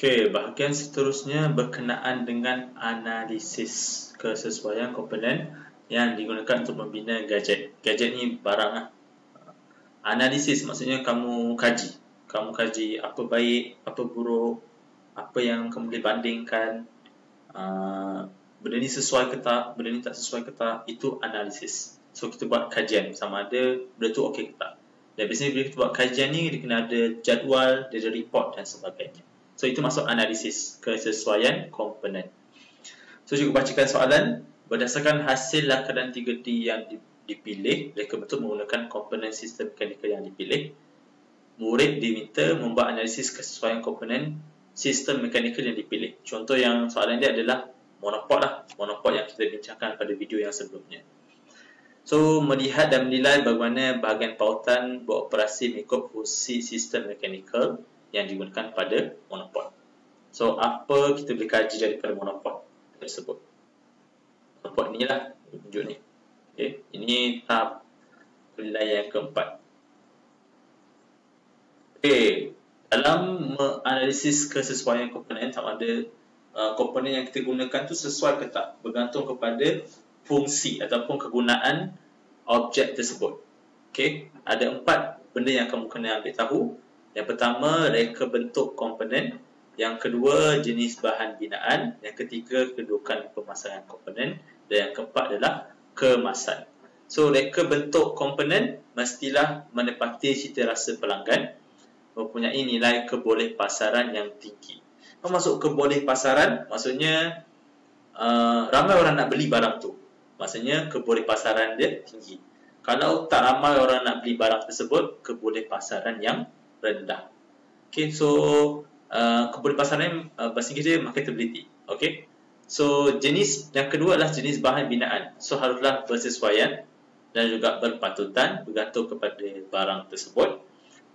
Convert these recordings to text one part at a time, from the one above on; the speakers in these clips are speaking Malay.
Okey, bahagian seterusnya berkenaan dengan analisis kesesuaian komponen yang digunakan untuk membina gadget. Gadget ni barang lah. Analisis maksudnya kamu kaji. Kamu kaji apa baik, apa buruk, apa yang kamu boleh bandingkan, benda ni sesuai ke tak, benda ni tak sesuai ke tak, itu analisis. So kita buat kajian sama ada benda tu okey ke tak. Dan biasanya bila kita buat kajian ni, dia kena ada jadual, dia ada report dan sebagainya. So itu masuk analisis kesesuaian komponen. So juga bacakan soalan. Berdasarkan hasil lakaran 3D yang dipilih, reka bentuk menggunakan komponen sistem mekanikal yang dipilih. Murid diminta membuat analisis kesesuaian komponen sistem mekanikal yang dipilih. Contoh yang soalan dia adalah monopod lah. Monopod yang kita bincangkan pada video yang sebelumnya. So, melihat dan menilai bagaimana bahagian pautan beroperasi mengikut fungsi sistem mekanikal yang digunakan pada monopod. So, apa kita boleh kaji daripada monopod tersebut? Monopod ni lah tunjuk ni. Okay. Ini tahap penilaian yang keempat. Okay. Dalam menganalisis kesesuaian komponen, sama ada komponen yang kita gunakan tu sesuai ke tak, bergantung kepada fungsi ataupun kegunaan objek tersebut. Okay. Ada 4 benda yang kamu kena ambil tahu. Yang pertama, reka bentuk komponen. Yang kedua, jenis bahan binaan. Yang ketiga, kedudukan pemasangan komponen. Dan yang keempat adalah kemasan. So, reka bentuk komponen mestilah menepati cita rasa pelanggan, mempunyai nilai kebolehpasaran yang tinggi. Apa maksud kebolehpasaran? Maksudnya ramai orang nak beli barang tu. Maksudnya kebolehpasaran dia tinggi. Kalau tak ramai orang nak beli barang tersebut, kebolehpasaran yang rendah. Okay, so kebolehpasaran bahasa Inggeris dia marketability. Okay, so jenis yang kedua adalah jenis bahan binaan. So haruslah bersesuaian dan juga berpatutan bergantung kepada barang tersebut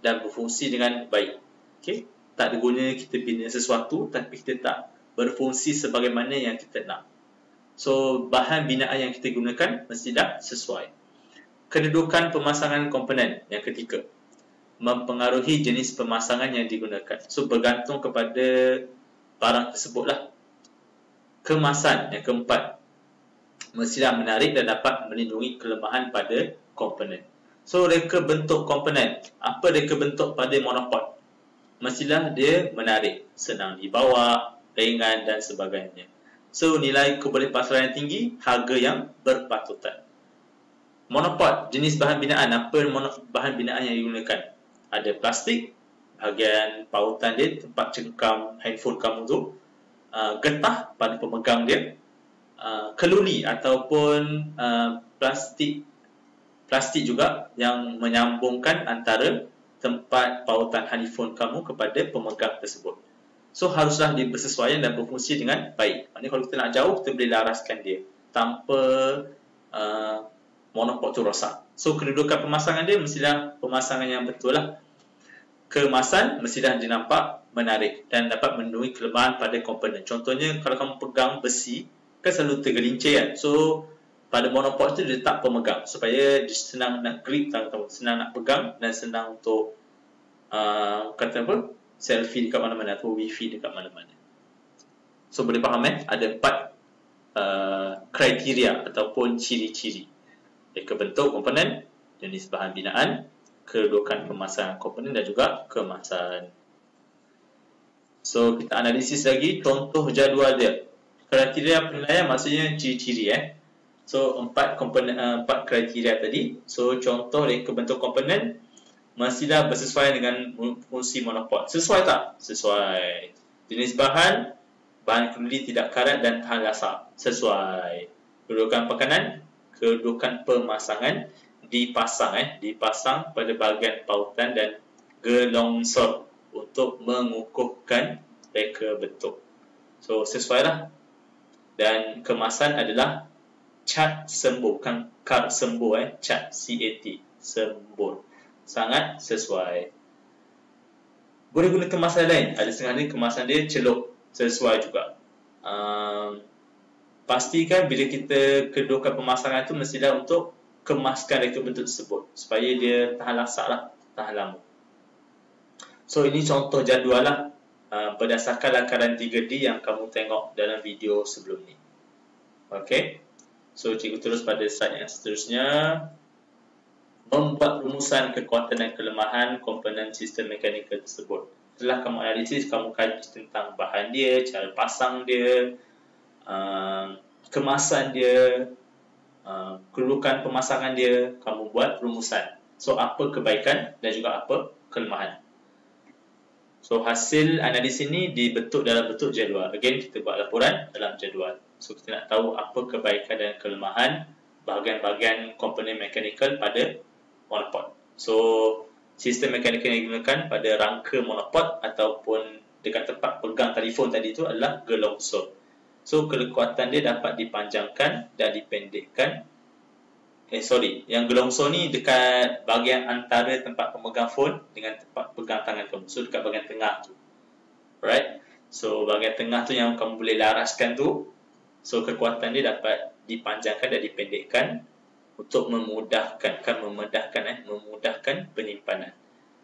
dan berfungsi dengan baik. Okay, tak ada guna kita bina sesuatu tapi kita tak berfungsi sebagaimana yang kita nak. So bahan binaan yang kita gunakan mestilah sesuai. Kedudukan pemasangan komponen yang ketiga, mempengaruhi jenis pemasangan yang digunakan. So bergantung kepada barang tersebutlah. Kemasan yang keempat, mestilah menarik dan dapat melindungi kelemahan pada komponen. So reka bentuk komponen. Apa reka bentuk pada monopod? Mestilah dia menarik, senang dibawa, ringan dan sebagainya. So nilai kebolehpasaran yang tinggi, harga yang berpatutan. Monopod, jenis bahan binaan. Apa bahan binaan yang digunakan? Ada plastik, bahagian pautan dia, tempat cengkam handphone kamu tu, getah pada pemegang dia, keluli ataupun plastik juga yang menyambungkan antara tempat pautan handphone kamu kepada pemegang tersebut. So haruslah dia bersesuaian dan berfungsi dengan baik. Maksudnya kalau kita nak jauh, kita boleh laraskan dia tanpa monopod tu rosak. So kedudukan pemasangan dia mestilah pemasangan yang betul lah. Kemasan mestilah dia nampak menarik dan dapat melindungi kelemahan pada komponen. Contohnya kalau kamu pegang besi, kan selalu tergelincir kan. So pada monopod tu dia letak pemegang supaya dia senang nak grip, senang nak pegang dan senang untuk kata apa, selfie dekat mana-mana atau wifi dekat mana-mana. So boleh faham ada 4 kriteria ataupun ciri-ciri. Reka bentuk komponen, jenis bahan binaan, kedudukan pemasangan komponen dan juga kemasan. So kita analisis lagi contoh jadual dia. Kriteria penilaian maksudnya ciri-ciri So 4 kriteria tadi. So contoh reka bentuk komponen mestilah bersesuaian dengan fungsi monopod. Sesuai tak? Sesuai. Jenis bahan keluli tidak karat dan tahan lasak. Sesuai. Kedudukan pekanan, kedudukan pemasangan, dipasang pada bahagian pautan dan gelongsor untuk mengukuhkan reka bentuk. So sesuailah. Dan kemasan adalah cat sembur, bukan kar sembur cat, CAT, sembur. Sangat sesuai. Boleh guna kemasan lain. Ada setengah kemasan dia celup, sesuai juga. Pastikan bila kita kedudukan pemasangan tu mestilah untuk kemaskan reka bentuk tersebut supaya dia tahan lasak lah, tahan lama. So ini contoh jadual lah. berdasarkan lakaran 3D yang kamu tengok dalam video sebelum ni. Okey. So, cikgu terus pada slide yang seterusnya. Membuat rumusan kekuatan dan kelemahan komponen sistem mekanikal tersebut. Setelah kamu analisis, kamu kaji tentang bahan dia, cara pasang dia, kemasan dia, kedudukan pemasangan dia, kamu buat rumusan. So, apa kebaikan dan juga apa kelemahan. So, hasil analisis ini dibentuk dalam bentuk jadual. Again, kita buat laporan dalam jadual. So, kita nak tahu apa kebaikan dan kelemahan bahagian-bahagian komponen mekanikal pada monopod. So, sistem mekanikal yang digunakan pada rangka monopod ataupun dekat tempat pegang telefon tadi itu adalah gelongsor. So, kekuatan dia dapat dipanjangkan dan dipendekkan. Yang gelongsor ni dekat bahagian antara tempat pemegang phone dengan tempat pegang tangan kamu. So, dekat bahagian tengah tu. Alright? So, bahagian tengah tu yang kamu boleh laraskan tu. So, kekuatan dia dapat dipanjangkan dan dipendekkan untuk memudahkan penyimpanan.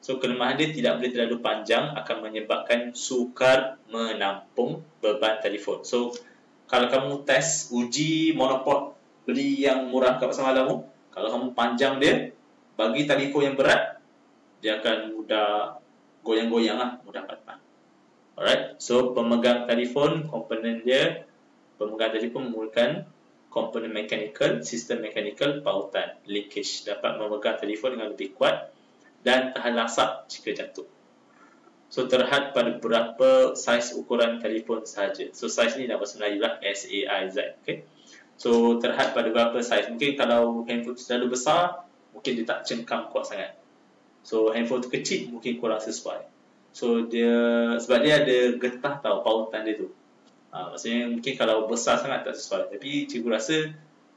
So, kelemahan dia tidak boleh terlalu panjang, akan menyebabkan sukar menampung beban telefon. So, kalau kamu test uji monopod beli yang murah kat pasar malam, kalau kamu panjang dia, bagi telefon yang berat, dia akan mudah goyang-goyang lah, mudah patah. Alright, so pemegang telefon, komponen dia, pemegang telefon menggunakan komponen mekanikal, sistem mekanikal pautan, linkage, dapat memegang telefon dengan lebih kuat dan tahan lasak jika jatuh. So, terhad pada beberapa saiz ukuran telefon sahaja. So, saiz ni nama Melayu lah, SAIZ. Okay? So, terhad pada beberapa saiz. Mungkin kalau handphone terlalu besar, mungkin dia tak cengkam kuat sangat. So, handphone tu kecil, mungkin kurang sesuai. So, sebab dia ada getah tau, pautan dia tu. Maksudnya, mungkin kalau besar sangat tak sesuai. Tapi, cikgu rasa,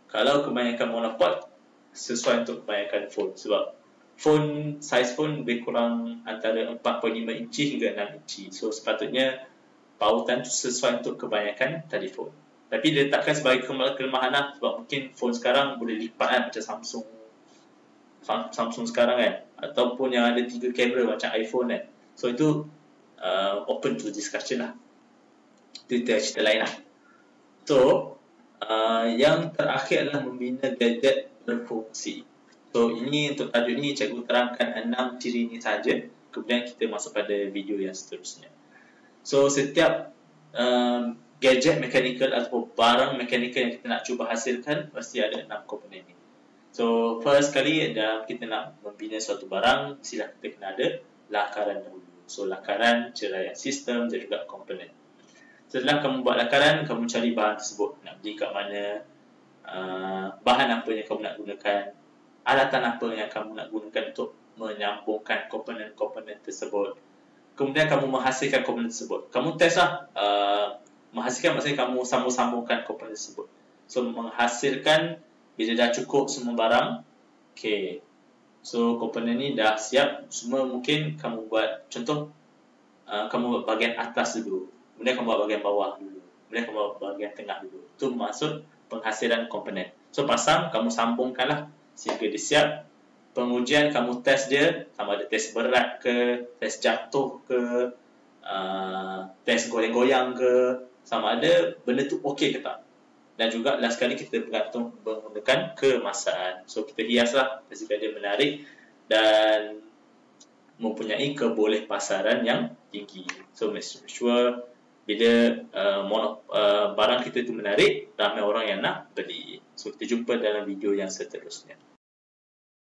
kalau kebanyakan monopod, sesuai untuk kebanyakan phone. Sebab, saiz phone lebih kurang antara 4.5 inci hingga 6 inci. So, sepatutnya, pautan tu sesuai untuk kebanyakan telefon. Tapi diletakkan sebagai kelemahan lah, sebab mungkin phone sekarang boleh lipat kan, macam Samsung sekarang kan, ataupun yang ada 3 kamera macam iPhone kan. So itu open to discussion lah, itu cerita lain lah. So yang terakhir adalah membina gadget berfungsi. So ini untuk tajuk ni cikgu terangkan 6 ciri ni saja, kemudian kita masuk pada video yang seterusnya. So setiap gadget mechanical atau barang mechanical yang kita nak cuba hasilkan pasti ada 6 komponen ni. So first kali kita nak membina suatu barang, mestilah kita kena ada lakaran dahulu. So lakaran, ceraian sistem dan juga komponen. Setelah kamu buat lakaran, kamu cari bahan tersebut, nak beli kat mana, bahan apa yang kamu nak gunakan, alatan apa yang kamu nak gunakan untuk menyambungkan komponen-komponen tersebut. Kemudian kamu menghasilkan komponen tersebut. Kamu test lah. Menghasilkan maksudnya kamu sambung-sambungkan komponen tersebut. So, menghasilkan bila dah cukup semua barang. Okay. So, komponen ni dah siap. Semua mungkin kamu buat, contoh, kamu buat bahagian atas dulu. Kemudian kamu buat bahagian bawah dulu. Kemudian kamu buat bahagian tengah dulu. Itu maksud penghasilan komponen. So, pasang, kamu sambungkanlah sehingga dia siap. Pengujian, kamu test dia, sama ada test berat ke, test jatuh ke, test goyang-goyang ke, sama ada benda tu okey ke tak. Dan juga last kali kita bergantung menggunakan kemasan. So kita hiaslah jika dia menarik dan mempunyai kebolehpasaran yang tinggi. So make sure bila barang kita tu menarik, ramai orang yang nak beli. So kita jumpa dalam video yang seterusnya.